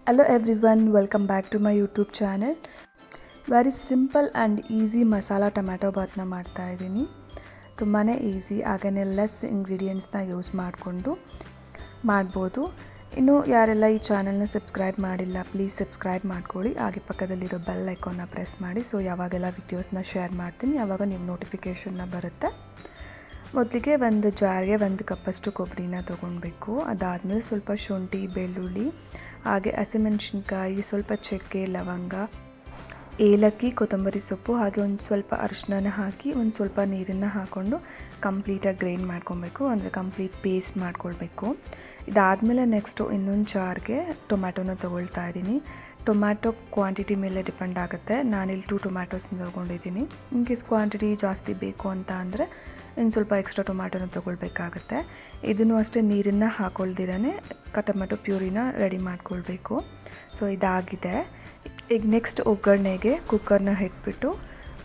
Hello everyone, welcome back to my YouTube channel. Very simple and easy masala tomato ಬಾತ್ನ ಮಾಡ್ತಾ ಇದ್ದೀನಿ. ತುಂಬಾ easy, ಹಾಗೆಯೇ ಲೆಸ್ ಇಂಗ್ರೀಡಿಯೆಂಟ್ಸ್ನ ಯೂಸ್ ಮಾಡಿಕೊಂಡು ಮಾಡ್ಬೋದು. ಇನ್ನು ಯಾರೆಲ್ಲ ಈ ಚಾನಲ್ನ ಸಬ್ಸ್ಕ್ರೈಬ್ ಮಾಡಿಲ್ಲ, ಪ್ಲೀಸ್ ಸಬ್ಸ್ಕ್ರೈಬ್ ಮಾಡ್ಕೊಳ್ಳಿ. ಹಾಗೆ ಪಕ್ಕದಲ್ಲಿರೋ ಬೆಲ್ ಐಕಾನ್ನ ಪ್ರೆಸ್ ಮಾಡಿ. ಸೊ ಯಾವಾಗೆಲ್ಲ ವಿಡಿಯೋಸ್ನ ಶೇರ್ ಮಾಡ್ತೀನಿ ಆವಾಗ ನೀವು ನೋಟಿಫಿಕೇಷನ್ನ ಬರುತ್ತೆ. ಮೊದಲಿಗೆ ಒಂದು ಜಾರ್ಗೆ 1 ಕಪ್ಪಷ್ಟು ಕೊಬ್ಬರಿನ ತೊಗೊಳ್ಬೇಕು. ಅದಾದಮೇಲೆ ಸ್ವಲ್ಪ ಶುಂಠಿ, ಬೆಳ್ಳುಳ್ಳಿ, ಹಾಗೆ ಹಸಿಮೆಣಸಿನ್ಕಾಯಿ, ಸ್ವಲ್ಪ ಚಕ್ಕೆ, ಲವಂಗ, ಏಲಕ್ಕಿ, ಕೊತ್ತಂಬರಿ ಸೊಪ್ಪು, ಹಾಗೆ ಒಂದು ಸ್ವಲ್ಪ ಅರಿಶಿನ ಹಾಕಿ ಒಂದು ಸ್ವಲ್ಪ ನೀರನ್ನು ಹಾಕ್ಕೊಂಡು ಕಂಪ್ಲೀಟಾಗಿ ಗ್ರೈಂಡ್ ಮಾಡ್ಕೊಬೇಕು, ಅಂದರೆ ಕಂಪ್ಲೀಟ್ ಪೇಸ್ಟ್ ಮಾಡ್ಕೊಳ್ಬೇಕು. ಇದಾದಮೇಲೆ ನೆಕ್ಸ್ಟು ಇನ್ನೊಂದು ಜಾರ್ಗೆ ಟೊಮ್ಯಾಟೊನ ತೊಗೊಳ್ತಾ ಇದ್ದೀನಿ. ಟೊಮ್ಯಾಟೊ ಕ್ವಾಂಟಿಟಿ ಮೇಲೆ ಡಿಪೆಂಡ್ ಆಗುತ್ತೆ. ನಾನಿಲ್ಲಿ 2 ಟೊಮ್ಯಾಟೋಸ್ನ ತೊಗೊಂಡಿದ್ದೀನಿ. ಇನ್ ಕೇಸ್ ಕ್ವಾಂಟಿಟಿ ಜಾಸ್ತಿ ಬೇಕು ಅಂತ ಅಂದರೆ ಇನ್ನು ಸ್ವಲ್ಪ ಎಕ್ಸ್ಟ್ರಾ ಟೊಮ್ಯಾಟೊನ ತೊಗೊಳ್ಬೇಕಾಗತ್ತೆ. ಇದನ್ನು ಅಷ್ಟೇ ನೀರನ್ನು ಹಾಕೊಳ್ದಿರೇ ಟೊಮ್ಯಾಟೊ ಪ್ಯೂರಿನ ರೆಡಿ ಮಾಡ್ಕೊಳ್ಬೇಕು. ಸೊ ಇದಾಗಿದೆ. ಈಗ ನೆಕ್ಸ್ಟ್ ಒಗ್ಗರಣೆಗೆ ಕುಕ್ಕರ್ನ ಇಟ್ಬಿಟ್ಟು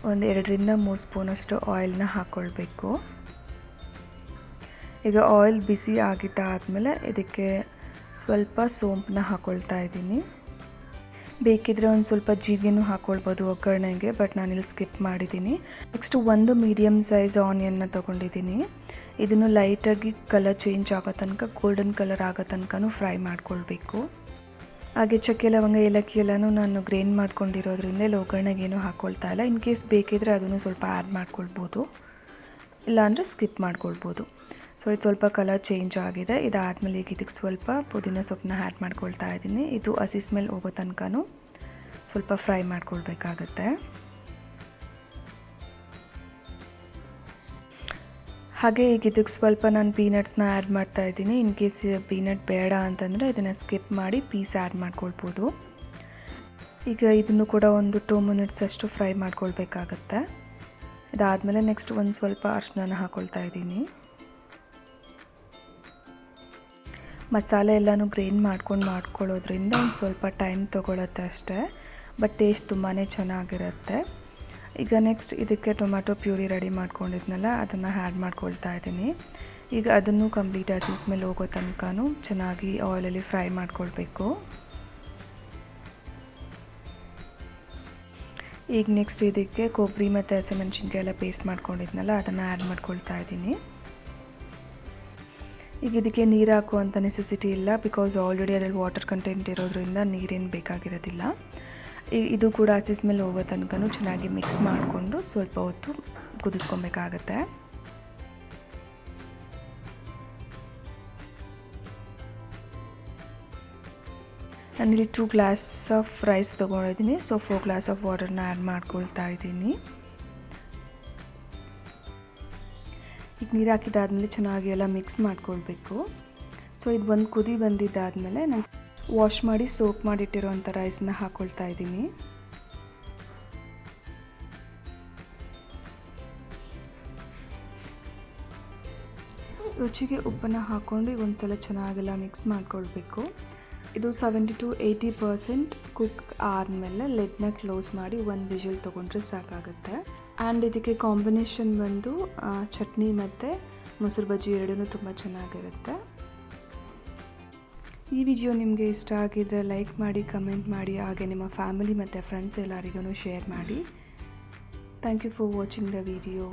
ಒಂದು 2ರಿಂದ 3 ಸ್ಪೂನಷ್ಟು ಆಯಿಲ್ನ ಹಾಕ್ಕೊಳ್ಬೇಕು. ಈಗ ಆಯಿಲ್ ಬಿಸಿ ಆಗಿದ್ದಾದಮೇಲೆ ಇದಕ್ಕೆ ಸ್ವಲ್ಪ ಸೋಂಪನ್ನ ಹಾಕ್ಕೊಳ್ತಾ ಇದ್ದೀನಿ. ಬೇಕಿದ್ರೆ ಒಂದು ಸ್ವಲ್ಪ ಜೀರಿಗೆನೂ ಹಾಕ್ಕೊಳ್ಬೋದು ಒಗ್ಗರಣೆಗೆ, ಬಟ್ ನಾನಿಲ್ಲಿ ಸ್ಕಿಪ್ ಮಾಡಿದ್ದೀನಿ. ನೆಕ್ಸ್ಟ್ ಒಂದು ಮೀಡಿಯಮ್ ಸೈಜ್ ಆನಿಯನ್ನ ತೊಗೊಂಡಿದ್ದೀನಿ. ಇದನ್ನು ಲೈಟಾಗಿ ಕಲರ್ ಚೇಂಜ್ ಆಗೋ ತನಕ, ಗೋಲ್ಡನ್ ಕಲರ್ ಆಗೋ ತನಕನೂ ಫ್ರೈ ಮಾಡ್ಕೊಳ್ಬೇಕು. ಹಾಗೆ ಚಕ್ಕೆ, ಲವಂಗ, ಏಲಕ್ಕಿ ಎಲ್ಲನೂ ನಾನು ಗ್ರೈಂಡ್ ಮಾಡ್ಕೊಂಡಿರೋದ್ರಿಂದ ಇಲ್ಲಿ ಒಗ್ಗರಣೆಗೆ ಏನೂ ಹಾಕ್ಕೊಳ್ತಾ ಇಲ್ಲ. ಇನ್ ಕೇಸ್ ಬೇಕಿದ್ರೆ ಅದನ್ನು ಸ್ವಲ್ಪ ಆ್ಯಡ್ ಮಾಡ್ಕೊಳ್ಬೋದು, ಇಲ್ಲಾಂದರೆ ಸ್ಕಿಪ್ ಮಾಡ್ಕೊಳ್ಬೋದು. ಸೊ ಇದು ಸ್ವಲ್ಪ ಕಲರ್ ಚೇಂಜ್ ಆಗಿದೆ. ಇದಾದಮೇಲೆ ಈಗ ಇದಕ್ಕೆ ಸ್ವಲ್ಪ ಪುದೀನ ಸೊಪ್ಪನ್ನ ಆ್ಯಡ್ ಮಾಡ್ಕೊಳ್ತಾ ಇದ್ದೀನಿ. ಇದು ಹಸಿ ಸ್ಮೆಲ್ ಹೋಗೋ ತನಕನೂ ಸ್ವಲ್ಪ ಫ್ರೈ ಮಾಡ್ಕೊಳ್ಬೇಕಾಗತ್ತೆ. ಹಾಗೆ ಈಗ ಇದಕ್ಕೆ ಸ್ವಲ್ಪ ನಾನು ಪೀನಟ್ಸ್ನ ಆ್ಯಡ್ ಮಾಡ್ತಾ ಇದ್ದೀನಿ. ಇನ್ ಕೇಸ್ ಪೀನಟ್ ಬೇಡ ಅಂತಂದರೆ ಇದನ್ನು ಸ್ಕಿಪ್ ಮಾಡಿ ಪೀಸ್ ಆ್ಯಡ್ ಮಾಡ್ಕೊಳ್ಬೋದು. ಈಗ ಇದನ್ನು ಕೂಡ ಒಂದು 2 ಮಿನಿಟ್ಸ್ ಅಷ್ಟು ಫ್ರೈ ಮಾಡ್ಕೊಳ್ಬೇಕಾಗತ್ತೆ. ಇದಾದಮೇಲೆ ನೆಕ್ಸ್ಟ್ ಒಂದು ಸ್ವಲ್ಪ ಅರಿಶಿನ ಹಾಕ್ಕೊಳ್ತಾ ಇದ್ದೀನಿ. ಮಸಾಲೆ ಎಲ್ಲನೂ ಗ್ರೈಂಡ್ ಮಾಡ್ಕೊಳ್ಳೋದ್ರಿಂದ ಒಂದು ಸ್ವಲ್ಪ ಟೈಮ್ ತೊಗೊಳುತ್ತೆ ಅಷ್ಟೇ, ಬಟ್ ಟೇಸ್ಟ್ ತುಂಬಾ ಚೆನ್ನಾಗಿರುತ್ತೆ. ಈಗ ನೆಕ್ಸ್ಟ್ ಇದಕ್ಕೆ ಟೊಮ್ಯಾಟೊ ಪ್ಯೂರಿ ರೆಡಿ ಮಾಡ್ಕೊಂಡಿದ್ನಲ್ಲ, ಅದನ್ನು ಆ್ಯಡ್ ಮಾಡ್ಕೊಳ್ತಾ ಇದ್ದೀನಿ. ಈಗ ಅದನ್ನು ಕಂಪ್ಲೀಟ್ ಹಸಿ ಸ್ಮೆಲ್ ಹೋಗೋ ತನಕನೂ ಚೆನ್ನಾಗಿ ಆಯಿಲಲ್ಲಿ ಫ್ರೈ ಮಾಡ್ಕೊಳ್ಬೇಕು. ಈಗ ನೆಕ್ಸ್ಟ್ ಇದಕ್ಕೆ ಕೊಬ್ಬರಿ ಮತ್ತು ಹಸಿಮೆಣಸಿನ್ಕಾಯಿ ಎಲ್ಲ ಪೇಸ್ಟ್ ಮಾಡ್ಕೊಂಡಿದ್ನಲ್ಲ, ಅದನ್ನು ಆ್ಯಡ್ ಮಾಡ್ಕೊಳ್ತಾ ಇದ್ದೀನಿ. ಈಗ ಇದಕ್ಕೆ ನೀರು ಹಾಕುವಂಥ ನೆಸೆಸಿಟಿ ಇಲ್ಲ, ಬಿಕಾಸ್ ಆಲ್ರೆಡಿ ಅದರಲ್ಲಿ ವಾಟರ್ ಕಂಟೆಂಟ್ ಇರೋದ್ರಿಂದ ನೀರೇನು ಬೇಕಾಗಿರೋದಿಲ್ಲ. ಇದು ಕೂಡ ಹಸಿ ಸ್ಮೆಲ್ ಹೋಗೋ ತನಕನೂ ಚೆನ್ನಾಗಿ ಮಿಕ್ಸ್ ಮಾಡಿಕೊಂಡು ಸ್ವಲ್ಪ ಹೊತ್ತು ಕುದಿಸ್ಕೊಬೇಕಾಗತ್ತೆ. ನಾನಿಲ್ಲಿ 2 ಗ್ಲಾಸ್ ಆಫ್ ರೈಸ್ ತೊಗೊಂಡಿದ್ದೀನಿ. ಸೊ 4 ಗ್ಲಾಸ್ ಆಫ್ ವಾಟರ್ನ ಆ್ಯಡ್ ಮಾಡ್ಕೊಳ್ತಾ ಇದ್ದೀನಿ. ಈಗ ನೀರು ಹಾಕಿದ್ದಾದಮೇಲೆ ಚೆನ್ನಾಗಿ ಎಲ್ಲ ಮಿಕ್ಸ್ ಮಾಡ್ಕೊಳ್ಬೇಕು. ಸೊ ಇದು ಒಂದು ಕುದಿ ಬಂದಿದ್ದಾದಮೇಲೆ ನಾನು ವಾಶ್ ಮಾಡಿ ಸೋಕ್ ಮಾಡಿಟ್ಟಿರೋಂಥ ರೈಸನ್ನ ಹಾಕ್ಕೊಳ್ತಾ ಇದ್ದೀನಿ. ರುಚಿಗೆ ಉಪ್ಪನ್ನು ಹಾಕ್ಕೊಂಡು ಒಂದು ಸಲ ಚೆನ್ನಾಗೆಲ್ಲ ಮಿಕ್ಸ್ ಮಾಡ್ಕೊಳ್ಬೇಕು. ಇದು 70 to 80% ಕುಕ್ ಆದಮೇಲೆ ಲಿಡ್ನ ಕ್ಲೋಸ್ ಮಾಡಿ 1 ವಿಷಲ್ ತೊಗೊಂಡ್ರೆ ಸಾಕಾಗುತ್ತೆ. ಆ್ಯಂಡ್ ಇದಕ್ಕೆ ಕಾಂಬಿನೇಷನ್ ಬಂದು ಚಟ್ನಿ ಮತ್ತು ಮೊಸರು ಬಜ್ಜಿ ಎರಡೂ ತುಂಬ ಚೆನ್ನಾಗಿರುತ್ತೆ. ಈ ವಿಡಿಯೋ ನಿಮಗೆ ಇಷ್ಟ ಆಗಿದ್ದರೆ ಲೈಕ್ ಮಾಡಿ, ಕಮೆಂಟ್ ಮಾಡಿ, ಹಾಗೆ ನಿಮ್ಮ ಫ್ಯಾಮಿಲಿ ಮತ್ತು ಫ್ರೆಂಡ್ಸ್ ಎಲ್ಲರಿಗೂ ಶೇರ್ ಮಾಡಿ. Thank you for watching the video.